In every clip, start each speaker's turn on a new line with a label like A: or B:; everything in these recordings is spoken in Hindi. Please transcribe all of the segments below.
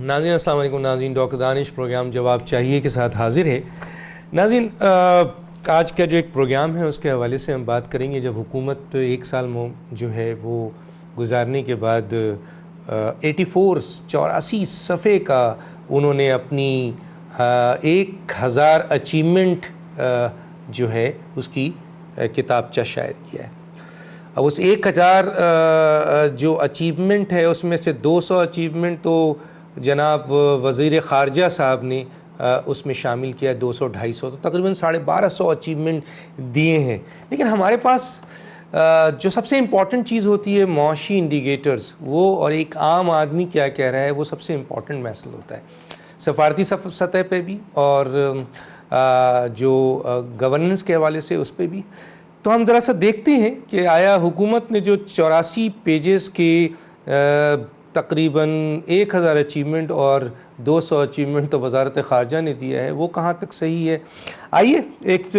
A: नाज़रीन अस्सलाम वालेकुम। नाज़रीन, डॉक्टर दानिश प्रोग्राम जवाब चाहिए के साथ हाजिर है। नाज़रीन, आज का जो एक प्रोग्राम है उसके हवाले से हम बात करेंगे। जब हुकूमत एक साल जो है वो गुजारने के बाद 84 सफ़े का उन्होंने अपनी 1000 अचीवमेंट जो है उसकी किताबचा शायद किया है। अब उस 1000 जो अचीवमेंट है उसमें से 200 अचीवमेंट तो जनाब वज़ीर ख़ारजा साहब ने उसमें शामिल किया है, 200-250 तो तकरीबन 1250 अचीवमेंट दिए हैं। लेकिन हमारे पास जो सबसे इम्पॉर्टेंट चीज़ होती है मुआशी इंडिकेटर्स, वो और एक आम आदमी क्या कह रहा है, वो सबसे इम्पॉर्टेंट मैसेज होता है सफ़ारती सतह पे भी और जो गवर्नेंस के हवाले से उस पर भी। तो हम ज़रा सा देखते हैं कि आया हुकूमत ने जो 84 पेजेस के तकरीबन 1000 अचीवमेंट और 200 अचीवमेंट तो वज़ारत ख़ारजा ने दिया है, वो कहाँ तक सही है। आइए एक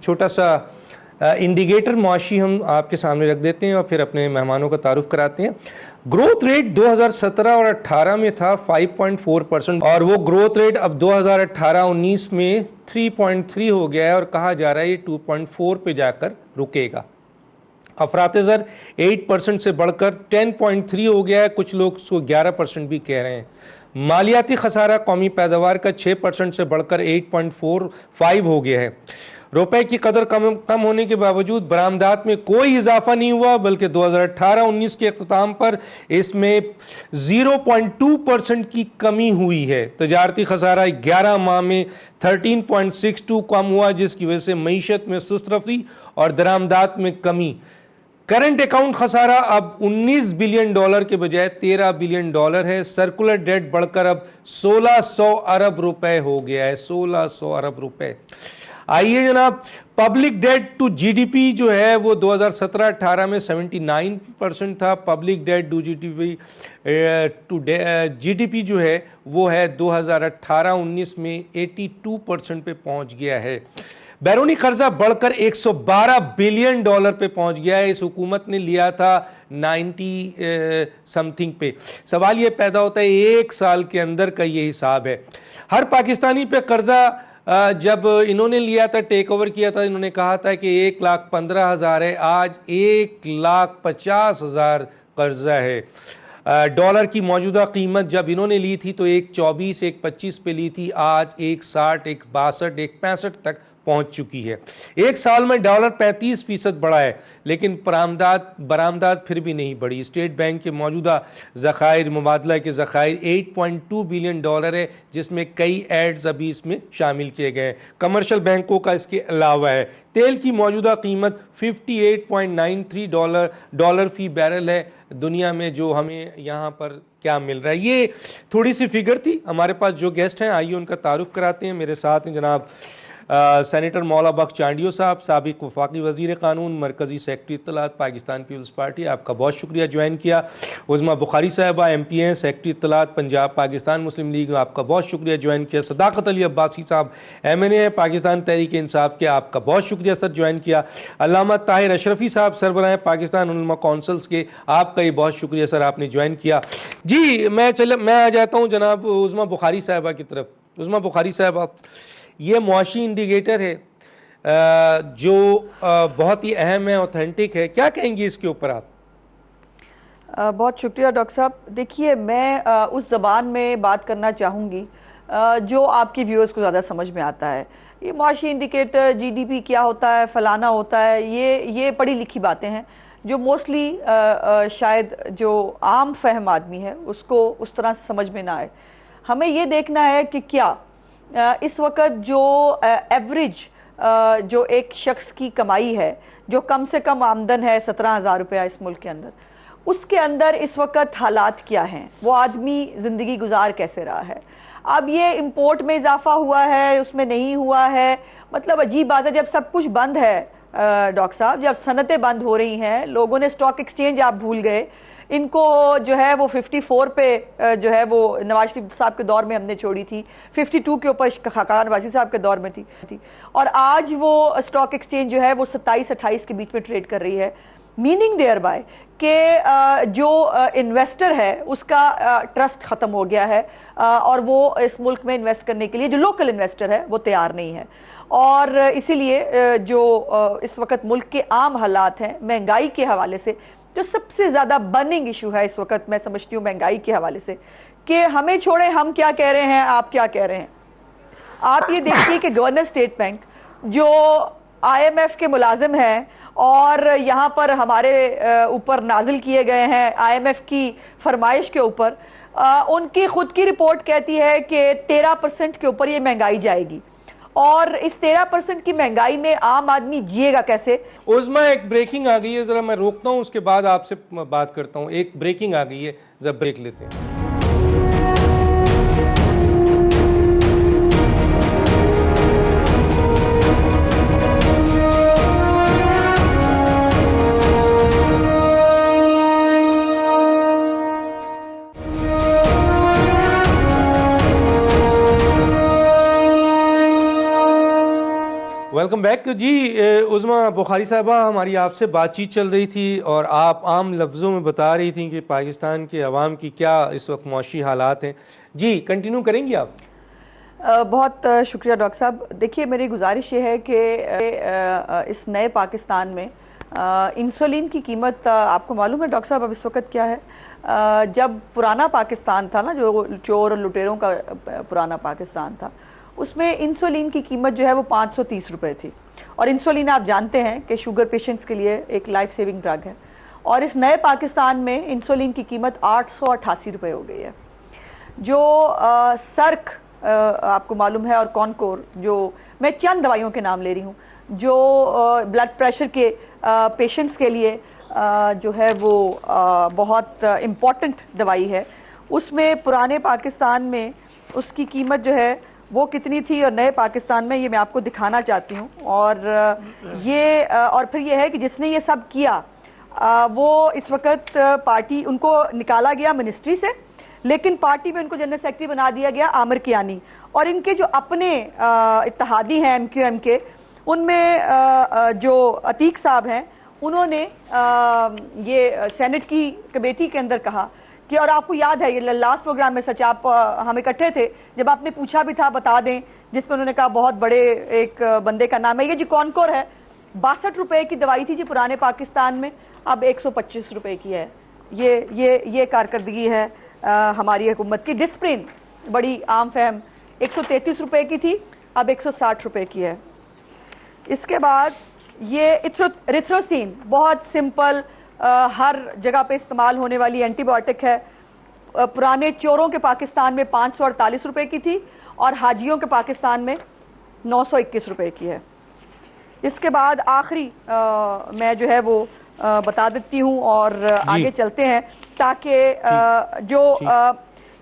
A: छोटा सा इंडिकेटर मुआशी हम आपके सामने रख देते हैं और फिर अपने मेहमानों का तारुफ कराते हैं। ग्रोथ रेट 2017 और 18 में था 5.4% और वो ग्रोथ रेट अब 2018-19 में 3.3 हो गया है और कहा जा रहा है ये 2.4 पे जाकर रुकेगा। अफरात-ए-ज़र 8% से बढ़कर 10.3 हो गया है, कुछ लोग उसको 11% भी कह रहे हैं। मालियाती खसारा कौमी पैदावार का 6% से बढ़कर 8.45 हो गया है। रुपए की कदर कम होने के बावजूद बरामदात में कोई इजाफा नहीं हुआ, बल्कि 2018-19 के अख्ताम पर इसमें 0.2% की कमी हुई है। तजारती खसारा 11 माह में 13.62 कम हुआ, जिसकी वजह से मईशत में सुस्तरफी और दरामदात में कमी। करंट अकाउंट खसारा अब $19 बिलियन के बजाय $13 बिलियन है। सर्कुलर डेट बढ़कर अब 1600 अरब रुपए हो गया है, 1600 अरब रुपए। आइए जनाब, पब्लिक डेट टू जीडीपी जो है वो 2017-18 में 79% था। पब्लिक डेट टू जीडीपी जो है वो है 2018-19 में 82% पे पहुंच गया है। बैरूनी कर्जा बढ़कर $112 बिलियन पे पहुंच गया है। इस हुकूमत ने लिया था 90 समथिंग पे। सवाल ये पैदा होता है एक साल के अंदर का ये हिसाब है। हर पाकिस्तानी पे कर्जा जब इन्होंने लिया था, टेक ओवर किया था, इन्होंने कहा था कि 1,15,000 है, आज 1,50,000 कर्जा है। डॉलर की मौजूदा कीमत जब इन्होंने ली थी तो 1,24, 1,25 पे ली थी, आज 1,60, 1,62, 1,65 तक पहुंच चुकी है। एक साल में डॉलर 35% बढ़ा है, लेकिन बरामदात फिर भी नहीं बढ़ी। स्टेट बैंक के मौजूदा ज़खायर, मुबादला के ज़खायर $8.2 बिलियन है, जिसमें कई एड्स अभी इसमें शामिल किए गए हैं। कमर्शियल बैंकों का इसके अलावा है। तेल की मौजूदा कीमत $58.93 डॉलर फी बैरल है। दुनिया में जो हमें यहाँ पर क्या मिल रहा है, ये थोड़ी सी फिगर थी। हमारे पास जो गेस्ट हैं आइए उनका तारुफ कराते हैं। मेरे साथ हैं जनाब सेनेटर मौला बख्श चांडियो साहब, साबिक वफाकी वज़ीर क़ानून, मरकज़ी सेक्रेटरी इत्तलात पाकिस्तान पीपल्स पार्टी, आपका बहुत शुक्रिया ज्वाइन किया। उज़्मा बुखारी साहबा MP हैं, सेक्रेटरी इत्तलात पंजाब पाकिस्तान मुस्लिम लीग, आपका बहुत शुक्रिया ज्वाइन किया। सदाकत अली अब्बासी साहब MNA हैं पाकिस्तान तहरीक इंसाफ के, आपका बहुत शुक्रिया सर ज्वाइन किया। अल्लामा ताहिर अशरफी साहब सरबराह पाकिस्तान उलमा काउंसिल्स के, आपका ये बहुत शुक्रिया सर आपने ज्वाइन किया। जी मैं आ जाता हूँ जनाब उज़्मा बुखारी साहबा की तरफ। उज़्मा बुखारी साहबा, ये मुआशी इंडिकेटर है जो बहुत ही अहम है, ऑथेंटिक है, क्या कहेंगी इसके ऊपर आप?
B: बहुत शुक्रिया डॉक्टर साहब। देखिए, मैं उस ज़बान में बात करना चाहूँगी जो आपकी व्यूअर्स को ज़्यादा समझ में आता है। ये मुआशी इंडिकेटर, GDP क्या होता है, फलाना होता है, ये पढ़ी लिखी बातें हैं जो मोस्टली शायद जो आम फहम आदमी है उसको उस तरह से समझ में ना आए। हमें ये देखना है कि क्या इस वक्त जो एवरेज जो एक शख्स की कमाई है, जो कम से कम आमदन है 17,000 रुपया इस मुल्क के अंदर, उसके अंदर इस वक्त हालात क्या हैं, वो आदमी ज़िंदगी गुजार कैसे रहा है। अब ये इंपोर्ट में इजाफा हुआ है, उसमें नहीं हुआ है, मतलब अजीब बात है। जब सब कुछ बंद है डॉक्टर साहब, जब सनतें बंद हो रही हैं, लोगों ने स्टॉक एक्सचेंज आप भूल गए, इनको जो है वो 54 पे जो है वो नवाज शरीफ साहब के दौर में हमने छोड़ी थी, 52 के ऊपर खाकान नवाजी साहब के दौर में थी और आज वो स्टॉक एक्सचेंज जो है वो 27-28 के बीच में ट्रेड कर रही है। मीनिंग देयर बाय कि जो इन्वेस्टर है उसका ट्रस्ट खत्म हो गया है और वो इस मुल्क में इन्वेस्ट करने के लिए जो लोकल इन्वेस्टर है वो तैयार नहीं है। और इसीलिए जो इस वक्त मुल्क के आम हालात हैं महंगाई के हवाले से, जो सबसे ज़्यादा बर्निंग इशू है इस वक्त मैं समझती हूँ महंगाई के हवाले से, कि हमें छोड़े हम क्या कह रहे हैं, आप क्या कह रहे हैं। आप ये देखिए कि गवर्नर स्टेट बैंक जो IMF के मुलाजिम हैं और यहाँ पर हमारे ऊपर नाजिल किए गए हैं IMF की फरमाइश के ऊपर, उनकी खुद की रिपोर्ट कहती है कि 13% के ऊपर ये महंगाई जाएगी और इस 13% की महंगाई में आम आदमी जिएगा कैसे।
A: उज़मा एक ब्रेकिंग आ गई है, ज़रा मैं रोकता हूँ, उसके बाद आपसे बात करता हूँ। एक ब्रेकिंग आ गई है, ज़रा ब्रेक लेते हैं। वेलकम बैक जी। उज़मा बुखारी साहबा, हमारी आपसे बातचीत चल रही थी और आप आम लफ्ज़ों में बता रही थी कि पाकिस्तान के अवाम की क्या इस वक्त मौशी हालात हैं। जी कंटिन्यू करेंगी आप?
B: बहुत शुक्रिया डॉक्टर साहब। देखिए मेरी गुजारिश ये है कि इस नए पाकिस्तान में इंसुलिन की कीमत आपको मालूम है डॉक्टर साहब अब इस वक्त क्या है? जब पुराना पाकिस्तान था ना, जो चोर और लुटेरों का पुराना पाकिस्तान था, उसमें इंसुलिन की कीमत जो है वो 530 रुपये थी। और इंसुलिन आप जानते हैं कि शुगर पेशेंट्स के लिए एक लाइफ सेविंग ड्रग है। और इस नए पाकिस्तान में इंसुलिन की कीमत 888 रुपये हो गई है। जो सर्क आपको मालूम है और कॉनकोर, जो मैं चंद दवाइयों के नाम ले रही हूँ, जो ब्लड प्रेशर के पेशेंट्स के लिए जो है वो बहुत इम्पॉर्टेंट दवाई है, उसमें पुराने पाकिस्तान में उसकी कीमत जो है वो कितनी थी और नए पाकिस्तान में, ये मैं आपको दिखाना चाहती हूँ। और फिर ये है कि जिसने ये सब किया वो इस वक्त पार्टी, उनको निकाला गया मिनिस्ट्री से, लेकिन पार्टी में उनको जनरल सेक्रेटरी बना दिया गया आमिर कियानी। और इनके जो अपने इत्तेहादी हैं MQM के, उनमें जो अतीक साहब हैं, उन्होंने ये सेनेट की कमेटी के अंदर कहा कि, और आपको याद है ये लास्ट प्रोग्राम में सच आप हम इकट्ठे थे जब आपने पूछा भी था बता दें, जिस पर उन्होंने कहा बहुत बड़े एक बंदे का नाम है, ये जो कॉनकोर है 62 रुपये की दवाई थी जी पुराने पाकिस्तान में, अब 125 रुपये की है। ये कारकर्दगी है हमारी हुकूमत की। डिस्प्रिन बड़ी आम फहम 133 रुपये की थी, अब 160 रुपये की है। इसके बाद ये इथ्रोसिन बहुत सिंपल हर जगह पे इस्तेमाल होने वाली एंटीबायोटिक है, पुराने चोरों के पाकिस्तान में 548 रुपये की थी और हाजियों के पाकिस्तान में 921 रुपये की है। इसके बाद आखिरी मैं जो है वो बता देती हूँ और आगे चलते हैं, ताकि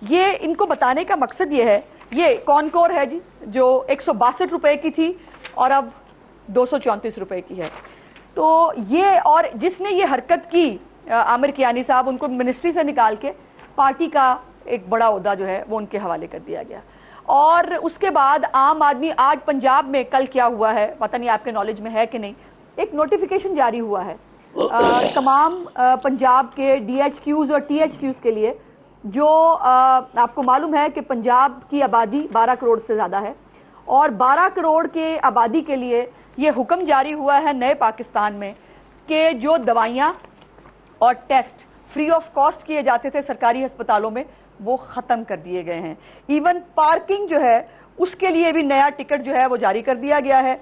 B: ये इनको बताने का मकसद ये है, ये कॉनकोर है जी जो 162 रुपये की थी और अब 234 रुपये की है। तो ये, और जिसने ये हरकत की आमिर कियानी साहब, उनको मिनिस्ट्री से निकाल के पार्टी का एक बड़ा ओहदा जो है वो उनके हवाले कर दिया गया। और उसके बाद आम आदमी, आज पंजाब में कल क्या हुआ है पता नहीं आपके नॉलेज में है कि नहीं, एक नोटिफिकेशन जारी हुआ है तमाम पंजाब के DHQs और THQs के लिए, जो आपको मालूम है कि पंजाब की आबादी 12 करोड़ से ज़्यादा है और 12 करोड़ के आबादी के लिए ये हुक्म जारी हुआ है नए पाकिस्तान में कि जो दवाइयाँ और टेस्ट फ्री ऑफ कॉस्ट किए जाते थे सरकारी अस्पतालों में, वो ख़त्म कर दिए गए हैं। इवन पार्किंग जो है उसके लिए भी नया टिकट जो है वो जारी कर दिया गया है।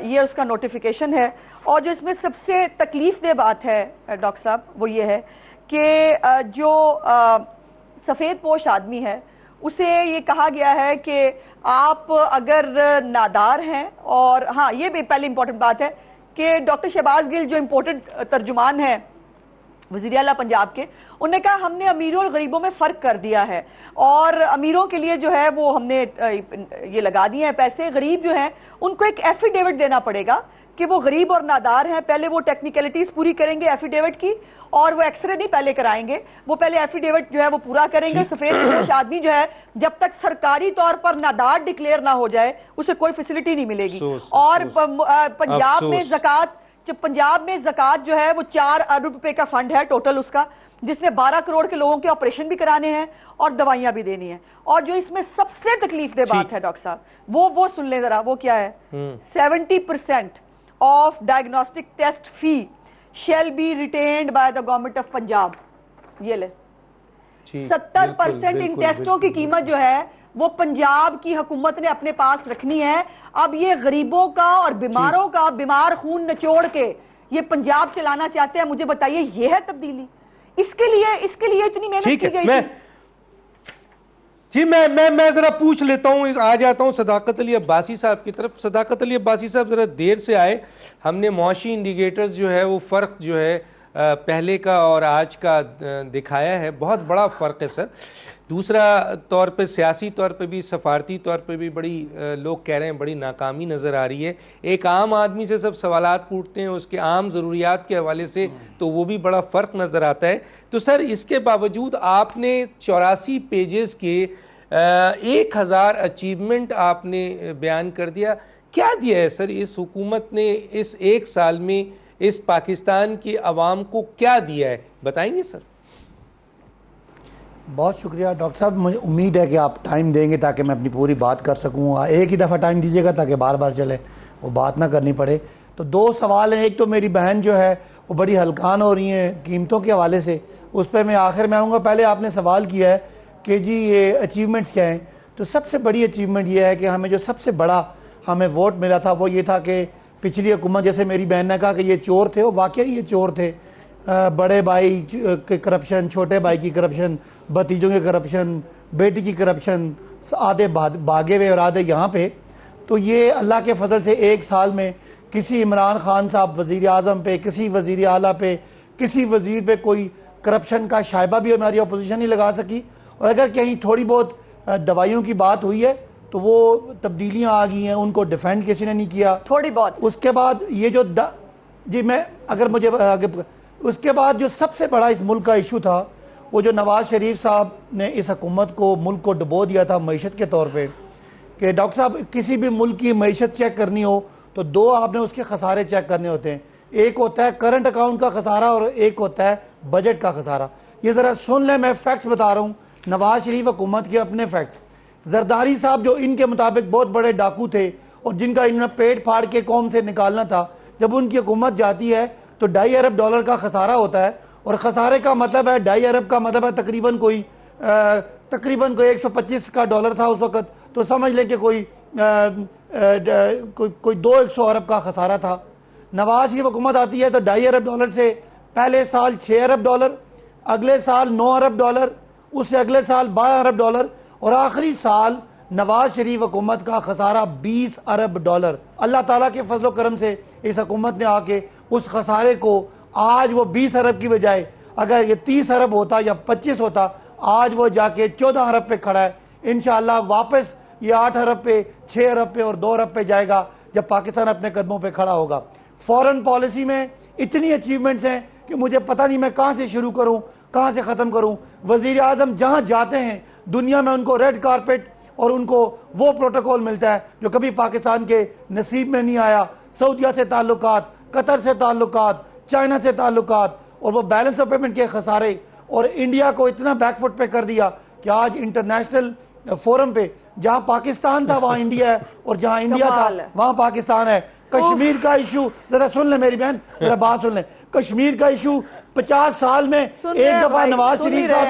B: ये उसका नोटिफिकेशन है। और जो इसमें सबसे तकलीफ दह बात है डॉक्टर साहब वो ये है कि जो सफ़ेद पोश आदमी है उसे ये कहा गया है कि आप अगर नादार हैं, और हाँ ये भी पहले इंपॉर्टेंट बात है कि डॉक्टर शहबाज गिल जो इम्पोर्टेंट तर्जुमान है वज़ीर आला पंजाब के, उन्होंने कहा हमने अमीरों और गरीबों में फ़र्क कर दिया है और अमीरों के लिए जो है वो हमने ये लगा दिए हैं पैसे, गरीब जो हैं उनको एक एफिडेविट देना पड़ेगा कि वो गरीब और नादार हैं। पहले वो टेक्निकलिटीज़ पूरी करेंगे एफिडेविट की, और वो एक्सरे नहीं पहले कराएंगे, वो पहले एफिडेविट जो है वो पूरा करेंगे। सफ़ेद पोश आदमी जो है जब तक सरकारी तौर पर नादार डिक्लेयर ना हो जाए उसे कोई फैसिलिटी नहीं मिलेगी। और पंजाब में ज़कात जब पंजाब में ज़कात जो है वो 4 अरब रुपए का फंड है टोटल उसका, जिसने 12 करोड़ के लोगों के ऑपरेशन भी कराने हैं और दवाइयां भी देनी है। और जो इसमें सबसे तकलीफ दे बात है डॉक्टर साहब, वो सुन लें जरा, वो क्या है? 70% of diagnostic test fee shall be retained by the government of Punjab. ये ले 70% इन टेस्टों की कीमत जो है वो पंजाब की हुकूमत ने अपने पास रखनी है। अब ये गरीबों का और बीमारों का बीमार खून निचोड़ के ये पंजाब चलाना चाहते हैं। मुझे बताइए, ये है तब्दीली? इसके लिए इतनी मेहनत की गई थी।
A: जी मैं जरा पूछ लेता हूँ, आ जाता हूँ सदाकत अली अब्बासी साहब की तरफ। सदाकत अली अब्बासी साहब जरा देर से आए, हमने मुआशी इंडिकेटर्स जो है वो फ़र्क जो है पहले का और आज का दिखाया है, बहुत बड़ा फ़र्क है सर। दूसरा तौर पे सियासी तौर पे भी, सफारती तौर पे भी बड़ी लोग कह रहे हैं बड़ी नाकामी नज़र आ रही है। एक आम आदमी से सब सवालात पूछते हैं उसके आम ज़रूरियात के हवाले से, तो वो भी बड़ा फ़र्क नज़र आता है। तो सर इसके बावजूद आपने 84 पेजेस के 1000 अचीवमेंट आपने बयान कर दिया। क्या दिया है सर इस हुकूमत ने इस एक साल में इस पाकिस्तान की आवाम को, क्या दिया है, बताएंगे सर?
C: बहुत शुक्रिया डॉक्टर साहब, मुझे उम्मीद है कि आप टाइम देंगे ताकि मैं अपनी पूरी बात कर सकूँ। एक ही दफ़ा टाइम दीजिएगा ताकि बार बार चले, वो बात ना करनी पड़े। तो 2 सवाल हैं। एक तो मेरी बहन जो है वो बड़ी हल्कान हो रही हैं कीमतों के हवाले से, उस पर मैं आखिर में आऊँगा। पहले आपने सवाल किया है कि जी ये अचीवमेंट्स क्या हैं। तो सबसे बड़ी अचीवमेंट ये है कि हमें जो सबसे बड़ा हमें वोट मिला था वो ये था कि पिछली हुकूमत, जैसे मेरी बहन ने कहा कि ये चोर थे, वो वाकई ये चोर थे। बड़े भाई के करप्शन, छोटे भाई की करप्शन, भतीजों के करप्शन, बेटी की करप्शन, आधे भागे हुए और आधे यहाँ पे। तो ये अल्लाह के फजल से एक साल में किसी इमरान खान साहब वज़ीर आज़म पे, किसी वज़ीर आला पे, किसी वज़ीर पे कोई करप्शन का शायबा भी हमारी अपोजिशन नहीं लगा सकी। और अगर कहीं थोड़ी बहुत दवाइयों की बात हुई है तो वो तब्दीलियाँ आ गई हैं, उनको डिफेंड किसी ने नहीं किया
B: थोड़ी बहुत।
C: उसके बाद ये जो जी मैं अगर मुझे आगे, उसके बाद जो सबसे बड़ा इस मुल्क का इशू था वो जो नवाज़ शरीफ साहब ने इस हुकूमत को, मुल्क को डुबो दिया था मईशत के तौर पे। कि डॉक्टर साहब किसी भी मुल्क की मईशत चेक करनी हो तो 2 आपने उसके खसारे चेक करने होते हैं। एक होता है करंट अकाउंट का खसारा और एक होता है बजट का खसारा। ये ज़रा सुन लें, मैं फैक्ट्स बता रहा हूँ, नवाज शरीफ हुकूमत के अपने फैक्ट्स। जरदारी साहब जो इनके मुताबिक बहुत बड़े डाकू थे और जिनका इन्होंने पेट फाड़ के कौम से निकालना था, जब उनकी हुकूमत जाती है तो $2.5 अरब का खसारा होता है। और खसारे का मतलब है, $2.5 अरब का मतलब है तकरीबन कोई 125 का डॉलर था उस वक़्त, तो समझ लें कि कोई 200 अरब का खसारा था। नवाज की हुकूमत आती है तो $2.5 अरब से पहले साल $6 अरब, अगले साल $9 अरब, उससे अगले साल $12 अरब और आखिरी साल नवाज शरीफ हुकूमत का खसारा $20 अरब। अल्लाह ताला के फजल करम से इस हुकूमत ने आके उस खसारे को, आज वो 20 अरब की बजाय अगर ये 30 अरब होता या 25 होता, आज वो जाके 14 अरब पे खड़ा है। इंशाअल्लाह वापस ये 8 अरब पे, 6 अरब पे और 2 अरब पे जाएगा जब पाकिस्तान अपने कदमों पे खड़ा होगा। फॉरेन पॉलिसी में इतनी अचीवमेंट्स हैं कि मुझे पता नहीं मैं कहाँ से शुरू करूँ, कहाँ से ख़त्म करूँ। वज़ीर आज़म जहाँ जाते हैं दुनिया में उनको रेड कारपेट और उनको वो प्रोटोकॉल मिलता है जो कभी पाकिस्तान के नसीब में नहीं आया। सऊदीया से ताल्लुकात, कतर से ताल्लुकात, चाइना से ताल्लुकात, और वो बैलेंस ऑफ पेमेंट के खसारे, और इंडिया को इतना बैकफुट पे कर दिया कि आज इंटरनेशनल फोरम पे जहां पाकिस्तान था वहां इंडिया है और जहां इंडिया था वहां पाकिस्तान है। कश्मीर का इशू जरा सुन ले मेरी बहन, जरा बात सुन ले। कश्मीर का इशू 50 साल में एक दफा नवाज शरीफ साहब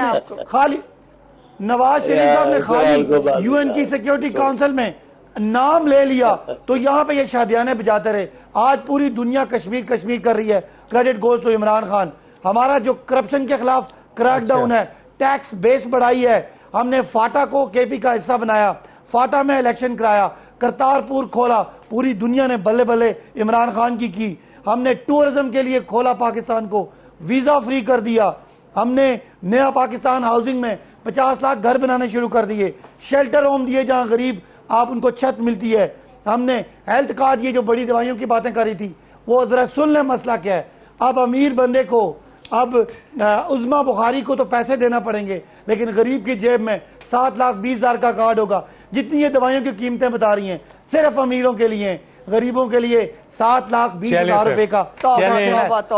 C: ने खाली यूएन की सिक्योरिटी काउंसिल में नाम ले लिया तो यहाँ पे ये शादियाने बजाते रहे। आज पूरी दुनिया कश्मीर कश्मीर कर रही है। Credit goes to Imran Khan. हमारा जो करप्शन के खिलाफ क्रैकडाउन है, टैक्स बेस बढ़ाई है, हमने फाटा को केपी का हिस्सा बनाया, फाटा में इलेक्शन कराया, करतारपुर खोला, पूरी दुनिया ने बल्ले बल्ले इमरान खान की। हमने टूरिज्म के लिए खोला पाकिस्तान को, वीजा फ्री कर दिया। हमने नया पाकिस्तान हाउसिंग में 50 लाख घर बनाने शुरू कर दिए, शेल्टर होम दिए जहां गरीब आप उनको छत मिलती है। हमने हेल्थ कार्ड, ये जो बड़ी दवाइयों की बातें करी थी, वो जरा सुन ले मसला क्या है। अब अमीर बंदे को, अब उज़मा बुखारी को तो पैसे देना पड़ेंगे, लेकिन गरीब की जेब में 7,20,000 का कार्ड होगा। जितनी ये दवाइयों की कीमतें बता रही हैं सिर्फ अमीरों के लिए, गरीबों के लिए 7,20,000 रुपए का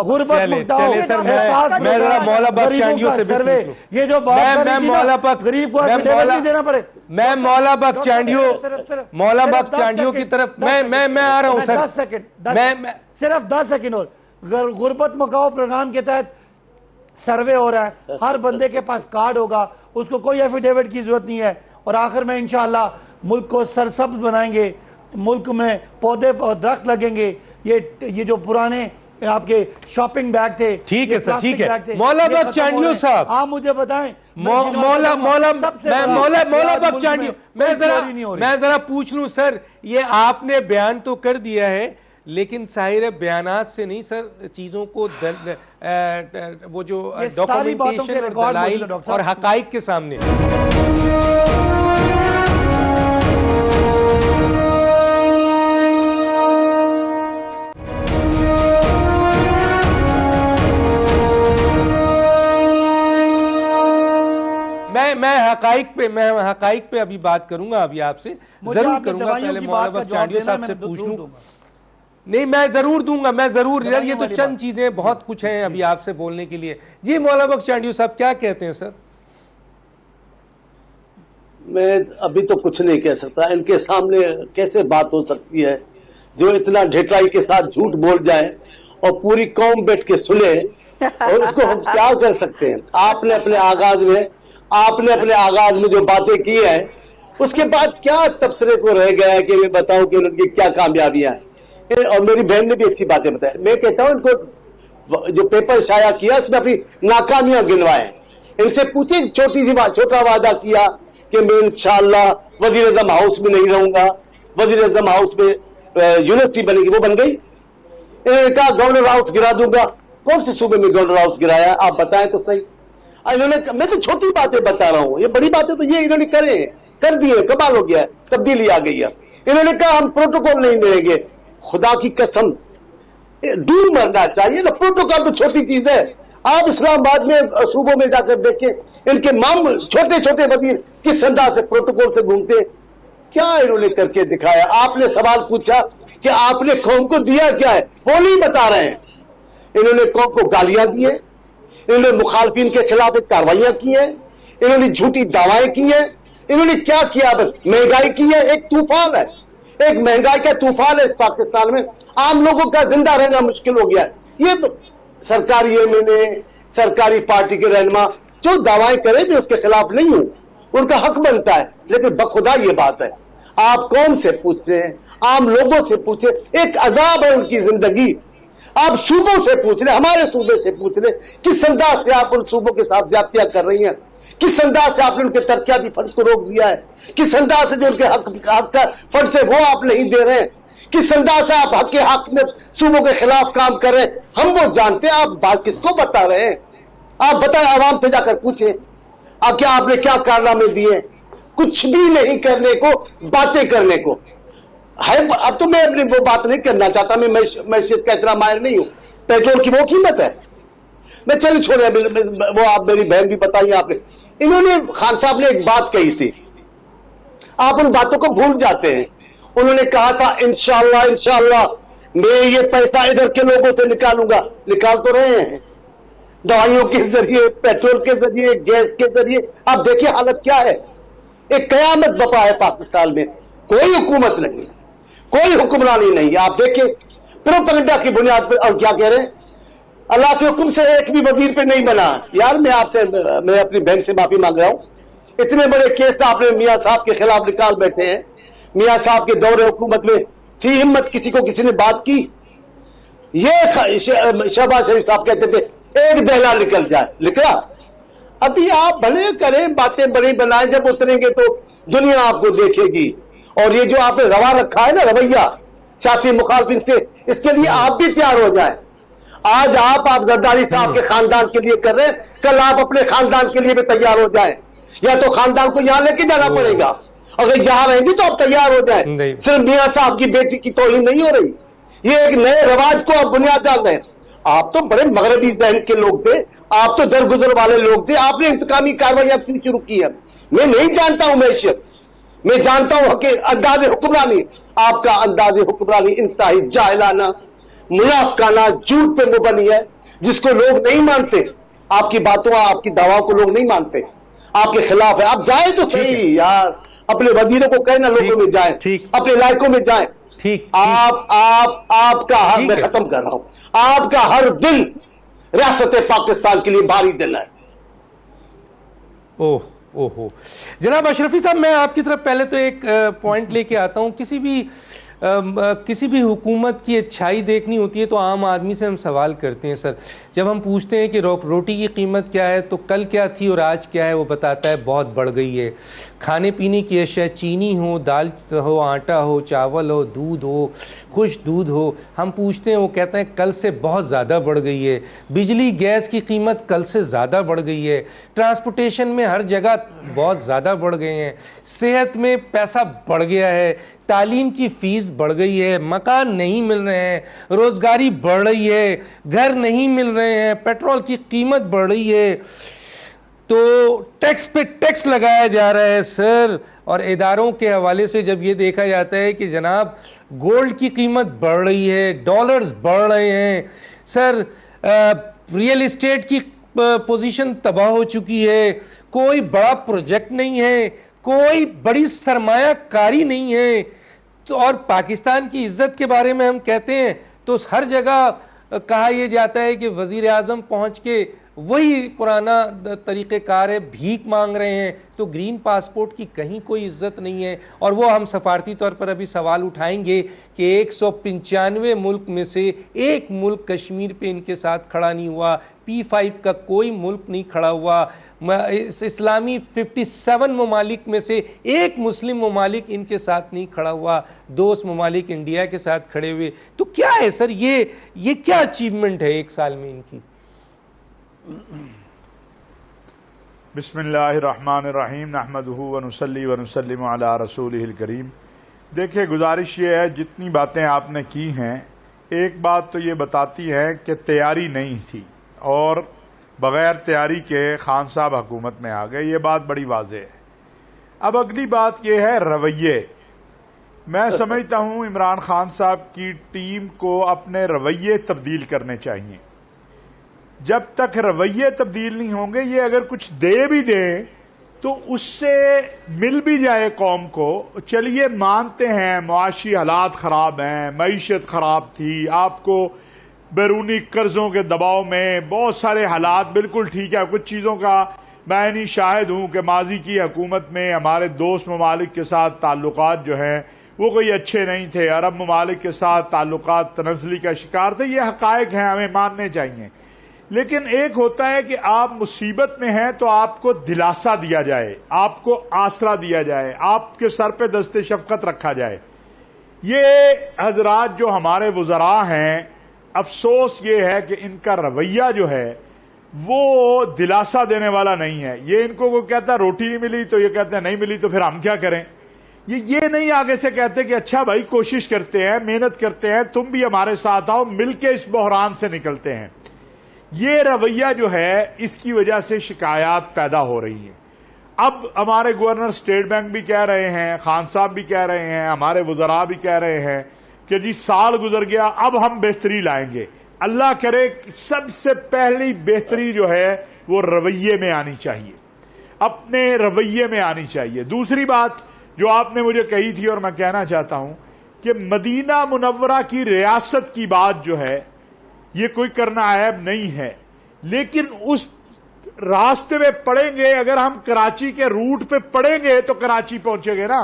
C: गुर्बत मुक्ताओ
A: मैं जरा मौला बख्श चांडियों से
C: सर्वे, ये जो बात कर रही थी ना, गरीब को एफिडेविट नहीं देना पड़े।
A: मैं मौला बख्श चांडियों की तरफ मैं आ रहा हूं सर।
C: 10 सेकंड, सिर्फ 10 सेकंड। और गुर्बत मुकाओ प्रोग्राम के तहत सर्वे हो रहा है, हर बंदे के पास कार्ड होगा, उसको कोई एफिडेविट की जरूरत नहीं है। और आखिर में इंशाअल्लाह मुल्क को सरसब्ज बनाएंगे, मुल्क में पौधे और दरख्त लगेंगे। ये जो पुराने आपके शॉपिंग बैग थे,
A: ठीक है सर, ठीक है। मौला बख्श चांडियों साहब,
C: आप मुझे बताएं,
A: मौला बख्श चांडियों, मैं जरा पूछ लूं सर, ये आपने बयान तो कर दिया है, लेकिन जाहिर बयानात से नहीं सर, चीजों को वो जो डॉक्यूमेंटेशन दलाइल और हकाइक के सामने। मैं हकाइक पे अभी बात करूंगा, अभी आपसे जरूर करूंगा। पहले मौला बख्श चांडियों साहब से पूछ लूं। नहीं, मैं जरूर दूंगा, मैं जरूर। यार ये तो चंद चीजें, बहुत कुछ हैं अभी आपसे बोलने के लिए। जी मौला बख्श चांडियों साहब क्या कहते हैं सर?
D: मैं अभी तो कुछ नहीं कह सकता। इनके सामने कैसे बात हो सकती है जो इतना ढिठाई के साथ झूठ बोल जाए और पूरी कौम बैठ के सुने, और उसको हम क्या कर सकते हैं। आपने अपने आगाज में जो बातें की है, उसके बाद क्या तबसरे को रह गया है कि मैं बताऊं कि उनकी क्या कामयाबियां हैं। और मेरी बहन ने भी अच्छी बातें बताई। मैं कहता हूं इनको जो पेपर शाया किया उसमें अपनी नाकामियां गिनवाएं। इनसे पूछे, छोटा वादा किया कि मैं इंशाअल्लाह वजीर आजम हाउस में नहीं रहूंगा, वजीर आजम हाउस में यूनिवर्सिटी बनेगी, वो बन गई। इन्होंने कहा गवर्नर हाउस गिरा दूंगा। कौन से सूबे में गवर्नर हाउस गिराया, आप बताएं तो सही। इन्होंने, मैं तो छोटी बातें बता रहा हूं, ये बड़ी बातें तो ये इन्होंने कर दिए, कमाल हो गया, तब्दीली आ गई है। इन्होंने कहा हम प्रोटोकॉल नहीं लेंगे। खुदा की कसम, डूब मरना चाहिए ना। प्रोटोकॉल तो छोटी चीज है। आप इस्लामाबाद में सूबों में जाकर देखें, इनके छोटे छोटे वजीर किस अंदाज से प्रोटोकॉल से घूमते। क्या इन्होंने करके दिखाया? आपने सवाल पूछा कि आपने कौम को दिया क्या है, वो नहीं बता रहे हैं। इन्होंने कौम को गालियां दी है, इन्होंने मुखालफिन के खिलाफ कार्रवाइयां की है, इन्होंने झूठी दावाएं की है। इन्होंने क्या किया? बस महंगाई की है, एक तूफान है, एक महंगाई का तूफान है इस पाकिस्तान में। आम लोगों का जिंदा रहना मुश्किल हो गया है। ये तो सरकारी एमएनए, सरकारी पार्टी के रहनुमा जो दावाएं करें, मैं उसके खिलाफ नहीं हूं, उनका हक बनता है। लेकिन बखुदा ये बात है, आप कौम से पूछ रहे हैं, आम लोगों से पूछे, एक अजाब है उनकी जिंदगी। आप सूबों से पूछ रहे, हमारे सूबे से पूछ रहे, किस अंदाज से आप उन सूबों के साथ ज्यादतियां कर रही हैं, किस अंदाज से आपने उनके तरक्याती फंड को रोक दिया है, किस अंदाज से जो उनके हक का फंड से वो आप नहीं दे रहे हैं, किस अंदाज से आप हक के हक में सूबों के खिलाफ काम कर रहे हैं, हम वो जानते हैं। आप बात किसको बता रहे हैं? आप बताएं, आवाम से जाकर पूछें, क्या आपने क्या कारनामे दिए? कुछ भी नहीं करने को, बातें करने को है। अब तो मैं अपनी वो बात नहीं करना चाहता, मैं मैशियत का इतना माहिर नहीं हूं। पेट्रोल की वो कीमत है, मैं चल छोड़े, वो आप मेरी बहन भी बताइए आपने। इन्होंने, खान साहब ने एक बात कही थी, आप उन बातों को भूल जाते हैं। उन्होंने कहा था इंशाअल्लाह मैं ये पैसा इधर के लोगों से निकालूंगा। निकाल तो रहे हैं, दवाइयों के जरिए, पेट्रोल के जरिए, गैस के जरिए। आप देखिए हालत क्या है, एक कयामत बपा है पाकिस्तान में। कोई हुकूमत नहीं, कोई हुक्मरानी नहीं है। आप देखिए प्रोपेगेंडा की बुनियाद पर। और क्या कह रहे हैं, अल्लाह के हुक्म से एक भी वजीर पे नहीं बना। यार मैं अपनी बहन से माफी मांग रहा हूं। इतने बड़े केस आपने मियां साहब के खिलाफ निकाल बैठे हैं। मियां साहब के दौरे हुकूमत में थी हिम्मत, किसी ने बात की? ये शहबाज शरीफ साहब कहते थे एक दहला निकल जाए, निकला। अभी आप भले करें, बातें बड़ी बनाएं, जब उतरेंगे तो दुनिया आपको देखेगी। और ये जो आपने रवा रखा है ना रवैया सियासी मुखालफिन से, इसके लिए आप भी तैयार हो जाएं। आज आप जरदारी साहब के खानदान के लिए कर रहे हैं, कल आप अपने खानदान के लिए भी तैयार हो जाएं। या तो खानदान को यहां लेके जाना पड़ेगा, अगर यहां रहेंगे तो आप तैयार हो जाएं। सिर्फ मियां साहब की बेटी की तौहीन नहीं हो रही, ये एक नए रवाज को आप बुनियाद डाल रहे हैं। आप तो बड़े मगरबी जहन के लोग थे, आप तो दरगुजर वाले लोग थे, आपने इंतकामी कार्रवाइयां शुरू की है। मैं नहीं जानता हूं मैशियत, मैं जानता हूं कि अंदाज हुक्मरानी। आपका अंदाज़े हुक्मरानी इंतहाई जाहिलाना, मुनाफिकाना, झूठ पे मुबनी है, जिसको लोग नहीं मानते। आपकी बातों, आपकी दवाओं को लोग नहीं मानते, आपके खिलाफ है। आप जाए तो सही यार, अपने वजीरों को कहना लोगों में जाए, अपने इलाकों में जाए।
A: ठीक,
D: आपका हर, मैं खत्म कर रहा हूं, आपका हर दिन रियासत पाकिस्तान के लिए भारी दिन है।
A: ओहो जनाब अशरफी साहब, मैं आपकी तरफ पहले तो एक पॉइंट लेके आता हूं। किसी भी हुकूमत की अच्छाई देखनी होती है तो आम आदमी से हम सवाल करते हैं सर। जब हम पूछते हैं कि रोटी की कीमत क्या है तो कल क्या थी और आज क्या है, वो बताता है बहुत बढ़ गई है। खाने पीने की अशिया, चीनी हो, दाल हो, आटा हो, चावल हो, दूध हो, खुश दूध हो, हम पूछते हैं, वो कहते हैं कल से बहुत ज़्यादा बढ़ गई है। बिजली गैस की कीमत कल से ज़्यादा बढ़ गई है। ट्रांसपोर्टेशन में हर जगह बहुत ज़्यादा बढ़ गए हैं। सेहत में पैसा बढ़ गया है। तालीम की फ़ीस बढ़ गई है। मकान नहीं मिल रहे हैं। रोज़गारी बढ़ रही है। घर नहीं मिल रहे हैं। पेट्रोल की कीमत बढ़ रही है। तो टैक्स पे टैक्स लगाया जा रहा है सर। और इदारों के हवाले से जब ये देखा जाता है कि जनाब गोल्ड की कीमत बढ़ रही है, डॉलर्स बढ़ रहे हैं सर, रियल इस्टेट की पोजीशन तबाह हो चुकी है, कोई बड़ा प्रोजेक्ट नहीं है, कोई बड़ी सरमायाकारी नहीं है। तो और पाकिस्तान की इज्जत के बारे में हम कहते हैं तो हर जगह कहा यह जाता है कि वजीर आजम पहुँच के वही पुराना तरीक़ेकार है, भीख मांग रहे हैं। तो ग्रीन पासपोर्ट की कहीं कोई इज्जत नहीं है। और वो हम सफारती तौर पर अभी सवाल उठाएंगे कि 195 मुल्क में से एक मुल्क कश्मीर पे इनके साथ खड़ा नहीं हुआ। P5 का कोई मुल्क नहीं खड़ा हुआ। इस इस्लामी 57 ममालिक में से एक मुस्लिम ममालिक इनके साथ नहीं खड़ा हुआ। दोस्त ममालिक इंडिया के साथ खड़े हुए। तो क्या है सर, ये क्या अचीवमेंट है एक साल में इनकी?
E: बिस्मिल्लाहिर्रहमानिर्रहीम नहमदुहु व नुसल्ली व नुसल्लिमु अला रसूलिहिल करीम। देखिए, गुजारिश ये है, जितनी बातें आपने की हैं, एक बात तो ये बताती है कि तैयारी नहीं थी और बगैर तैयारी के खान साहब हुकूमत में आ गए। ये बात बड़ी वाज़ेह है। अब अगली बात यह है रवैये। मैं समझता हूं इमरान खान साहब की टीम को अपने रवैये तब्दील करने चाहिए। जब तक रवैये तब्दील नहीं होंगे, ये अगर कुछ दे भी दें तो उससे मिल भी जाए कौम को, चलिए मानते हैं मुआशी हालात खराब हैं, मईशत खराब थी, आपको बैरूनी कर्जों के दबाव में बहुत सारे हालात, बिल्कुल ठीक है। कुछ चीज़ों का मैं नहीं शाहिद हूं कि माजी की हुकूमत में हमारे दोस्त ममालिक के साथ ताल्लुकात जो हैं वो कोई अच्छे नहीं थे। अरब ममालिक के साथ ताल्लुकात तनज़ली का शिकार थे। ये हकायक हैं, हमें मानने चाहिए। लेकिन एक होता है कि आप मुसीबत में हैं तो आपको दिलासा दिया जाए, आपको आसरा दिया जाए, आपके सर पे दस्ते शफकत रखा जाए। ये हजरात जो हमारे वज़रा हैं, अफसोस ये है कि इनका रवैया जो है वो दिलासा देने वाला नहीं है। ये इनको कोई कहता है रोटी नहीं मिली तो ये कहते हैं नहीं मिली तो फिर हम क्या करें। ये नहीं आगे से कहते कि अच्छा भाई कोशिश करते हैं, मेहनत करते हैं, तुम भी हमारे साथ आओ, मिलके इस बहरान से निकलते हैं। ये रवैया जो है इसकी वजह से शिकायत पैदा हो रही है। अब हमारे गवर्नर स्टेट बैंक भी कह रहे हैं, खान साहब भी कह रहे हैं, हमारे वज़रा भी कह रहे हैं कि जी साल गुजर गया, अब हम बेहतरी लाएंगे। अल्लाह करे सबसे पहली बेहतरी जो है वो रवैये में आनी चाहिए, अपने रवैये में आनी चाहिए। दूसरी बात जो आपने मुझे कही थी और मैं कहना चाहता हूं कि मदीना मुनव्वरा की रियासत की बात जो है ये कोई करना ऐब नहीं है, लेकिन उस रास्ते में पड़ेंगे। अगर हम कराची के रूट पे पड़ेंगे तो कराची पहुंचेंगे ना।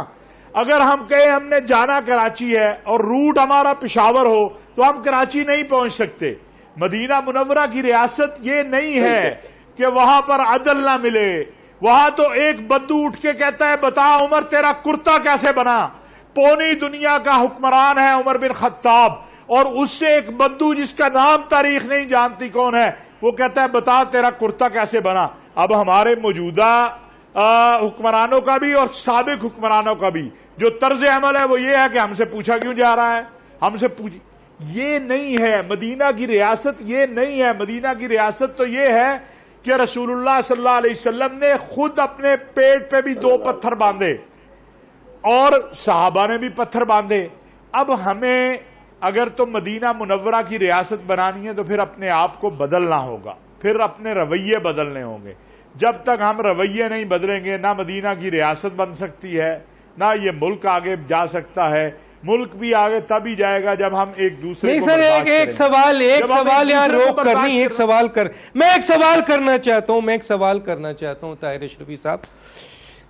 E: अगर हम कहें हमने जाना कराची है और रूट हमारा पेशावर हो तो हम कराची नहीं पहुंच सकते। मदीना मुनव्वरा की रियासत ये नहीं है कि वहां पर अदल ना मिले। वहां तो एक बद्दू उठ के कहता है बता उमर तेरा कुर्ता कैसे बना। पौनी दुनिया का हुक्मरान है उमर बिन खत्ताब, और उससे एक बद्दू जिसका नाम तारीख नहीं जानती कौन है, वो कहता है बता तेरा कुर्ता कैसे बना। अब हमारे मौजूदा हुक्मरानों का भी और साबिक हुक्मरानों का भी जो तर्ज अमल है वो ये है कि हमसे पूछा क्यों जा रहा है, हमसे पूछ। ये नहीं है मदीना की रियासत, ये नहीं है मदीना की रियासत। तो ये है कि रसूलुल्लाह सल्लल्लाहु अलैहि वसल्लम ने खुद अपने पेट पे भी 2 पत्थर बांधे और सहाबा ने भी पत्थर बांधे। अब हमें अगर तो मदीना मुनव्वरा की रियासत बनानी है तो फिर अपने आप को बदलना होगा, फिर अपने रवैये बदलने होंगे। जब तक हम रवैये नहीं बदलेंगे ना मदीना की रियासत बन सकती है, ना ये मुल्क आगे जा सकता है। मुल्क भी आगे तभी जाएगा जब हम एक दूसरे
A: नहीं
E: को
A: सर,
E: बर्बाद
A: एक
E: करेंगे।
A: सवाल यहाँ रोक कर नहीं, एक
E: कर
A: सवाल कर, मैं एक सवाल करना चाहता हूँ ताहिर अशरफी साहब।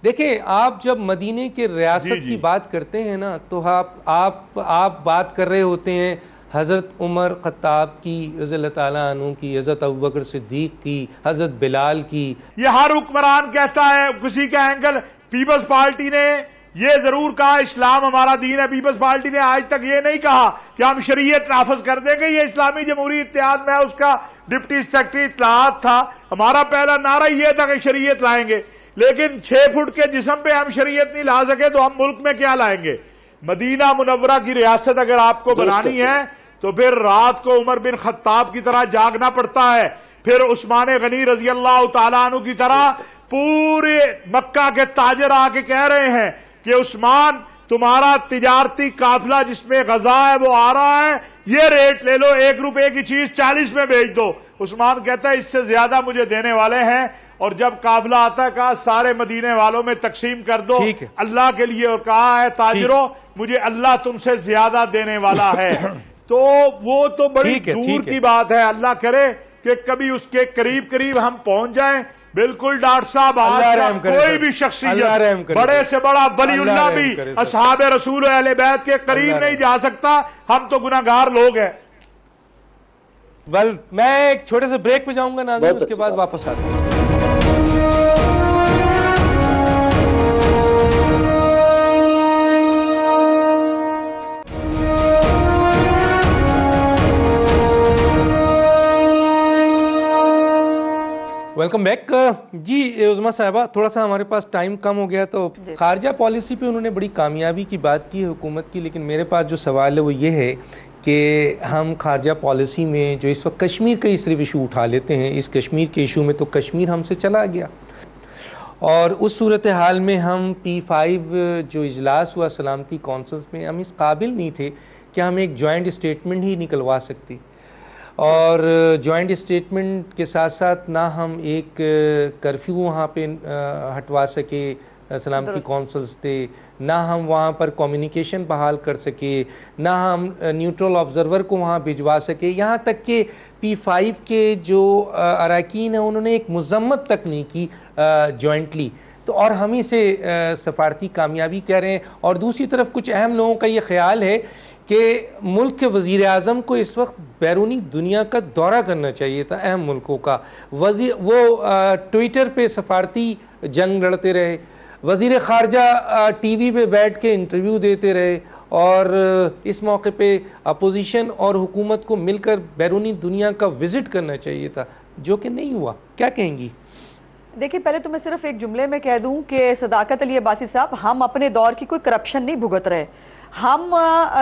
A: देखिए, आप जब मदीने के रियासत की बात करते हैं ना, तो आप बात कर रहे होते हैं हज़रत उमर ख़त्ताब की रज़ी अल्लाह ताला अन्हु की, हज़रत अबू बकर सिद्दीक की, हज़रत बिलाल की।
E: ये हर हुक्मरान कहता है, किसी का एंगल। पीपल्स पार्टी ने ये जरूर कहा इस्लाम हमारा दीन है। पीपल्स पार्टी ने आज तक ये नहीं कहा कि हम शरीयत नाफज कर देंगे। ये इस्लामी जमहूरी इत्तेहाद में उसका डिप्टी सेक्रेटरी इत्तलाआत था। हमारा पहला नारा ये था कि शरीयत लाएंगे, लेकिन 6 फुट के जिस्म पे हम शरीयत नहीं ला सके तो हम मुल्क में क्या लाएंगे। मदीना मुनव्वरा की रियासत अगर आपको बनानी है तो फिर रात को उमर बिन खत्ताब की तरह जागना पड़ता है, फिर उस्मान गनी रजी अल्लाह तआला अन्हु की तरह पूरे मक्का के ताजर आके कह रहे हैं कि उस्मान, तुम्हारा तिजारती काफिला जिसमें गजा है वो आ रहा है, ये रेट ले लो, 1 रुपए की चीज 40 में बेच दो। उस्मान कहता है इससे ज्यादा मुझे देने वाले हैं। और जब काफिला आता है कहा सारे मदीने वालों में तकसीम कर दो अल्लाह के लिए, और कहा है ताजिरों मुझे अल्लाह तुमसे ज्यादा देने वाला है। तो वो तो बड़ी दूर की बात है। अल्लाह करे कि कभी उसके करीब करीब हम पहुंच जाएं। बिल्कुल डॉक्टर साहब, आज कोई भी शख्सियत, बड़े से बड़ा वलीउल्लाह भी असहाब रसूल अहले बैत के करीब नहीं जा सकता। हम तो गुनाहगार लोग हैं।
A: मैं एक छोटे से ब्रेक पे जाऊंगा नाज़रीन, उसके बाद वापस आते हैं। वेलकम बैक जी। उज़मा साहिबा, थोड़ा सा हमारे पास टाइम कम हो गया, तो खारजा पॉलिसी पे उन्होंने बड़ी कामयाबी की बात की है हुकूमत की, लेकिन मेरे पास जो सवाल है वो ये है कि हम खारजा पॉलिसी में जो इस वक्त कश्मीर का ही सिर्फ इशू उठा लेते हैं, इस कश्मीर के इशू में तो कश्मीर हमसे चला गया, और उस सूरत हाल में हम P5 जो इजलास हुआ सलामती कौंसल्स में, हम इस काबिल नहीं थे कि हम एक जॉइंट स्टेटमेंट ही निकलवा सकती, और जॉइंट स्टेटमेंट के साथ साथ ना हम एक कर्फ्यू वहाँ पे हटवा सके सलामती कौंसल्स थे, ना हम वहाँ पर कम्युनिकेशन बहाल कर सके, ना हम न्यूट्रल ऑब्जर्वर को वहाँ भिजवा सके। यहाँ तक कि P5 के जो अरकान हैं उन्होंने एक मजम्मत तक नहीं की जॉइंटली, तो और हम इसे सफारती कामयाबी कह रहे हैं। और दूसरी तरफ कुछ अहम लोगों का ये ख्याल है कि मुल्क के वज़ीर आज़म को इस वक्त बैरूनी दुनिया का दौरा करना चाहिए था, अहम मुल्कों का। वो ट्विटर पे सफारती जंग लड़ते रहे, वज़ीर ख़ारजा टीवी पे बैठ के इंटरव्यू देते रहे, और इस मौके पे अपोजिशन और हुकूमत को मिलकर बैरूनी दुनिया का विज़िट करना चाहिए था, जो कि नहीं हुआ। क्या कहेंगी?
B: देखिए, पहले तो मैं सिर्फ एक जुमले में कह दूं कि सदाकत अली अब्बासी साहब, हम अपने दौर की कोई करप्शन नहीं भुगत रहे। हम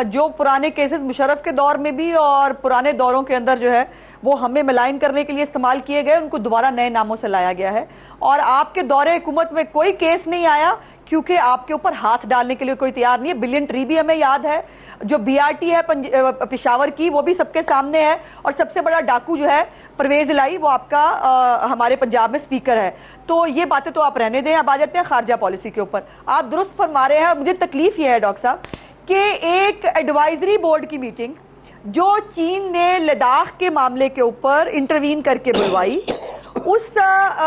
B: जो पुराने केसेस मुशर्रफ के दौर में भी और पुराने दौरों के अंदर जो है वो हमें मलाइन करने के लिए इस्तेमाल किए गए, उनको दोबारा नए नामों से लाया गया है। और आपके दौरे हुकूमत में कोई केस नहीं आया क्योंकि आपके ऊपर हाथ डालने के लिए कोई तैयार नहीं है। बिलियन ट्री भी हमें याद है, जो BRT है पेशावर की, वो भी सबके सामने है। और सबसे बड़ा डाकू जो है परवेज इलाही, वो आपका हमारे पंजाब में स्पीकर है। तो ये बातें तो आप रहने दें। अब आ जाते हैं खारजा पॉलिसी के ऊपर। आप दुरुस्त फरमा रहे हैं। मुझे तकलीफ ये है डॉक्टर साहब कि एक एडवाइजरी बोर्ड की मीटिंग जो चीन ने लद्दाख के मामले के ऊपर इंटरवीन करके बुलवाई, उस